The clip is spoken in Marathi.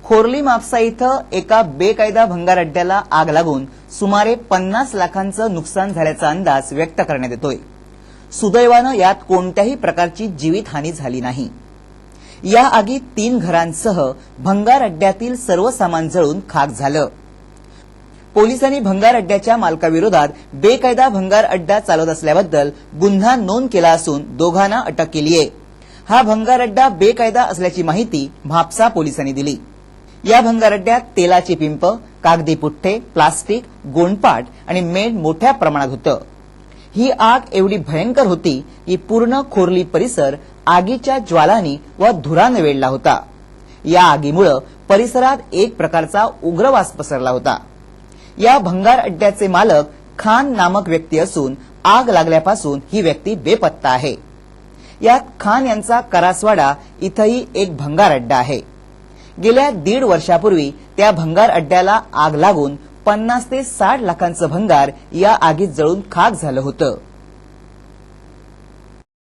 खोर्ली म्हापसा इथं एका बेकायदा भंगार अड्ड्याला आग लागून सुमारे 50 लाखांचं नुकसान झाल्याचा अंदाज व्यक्त करण्यात येतोय। सुदैवानं यात कोणत्याही प्रकारची जीवितहानी झाली नाही। या आगीत 3 घरांसह भंगार अड्ड्यातील सर्व सामान जळून खाक झालं। पोलिसांनी भंगार अड्ड्याच्या मालकाविरोधात बेकायदा भंगार अड्डा चालवत असल्याबद्दल गुन्हा नोंद केला असून दोघांना अटक केली आहे। हा भंगार अड्डा बेकायदा असल्याची माहिती म्हापसा पोलिसांनी दिली। या भंगार अड्ड्यात तेलाची पिंप, कागदी पुठ्ठे, प्लास्टिक, गोंडपाट आणि मेण मोठ्या प्रमाणात होतं। ही आग एवढी भयंकर होती की पूर्ण खोर्ली परिसर आगीच्या ज्वालांनी व धुराने वेढला होता। या आगीमुळे परिसरात एक प्रकारचा उग्रवास पसरला होता। या भंगार अड्ड्याचे मालक खान नामक व्यक्ती असून आग लागल्यापासून ही व्यक्ती बेपत्ता आहे। यात खान यांचा करासवाडा इथंही एक भंगार अड्डा आहे। गेल्या 1.5 वर्षापूर्वी त्या भंगार अड्ड्याला आग लागून 50 ते 60 लाखांचं भंगार या आगीत जळून खाक झालं होतं।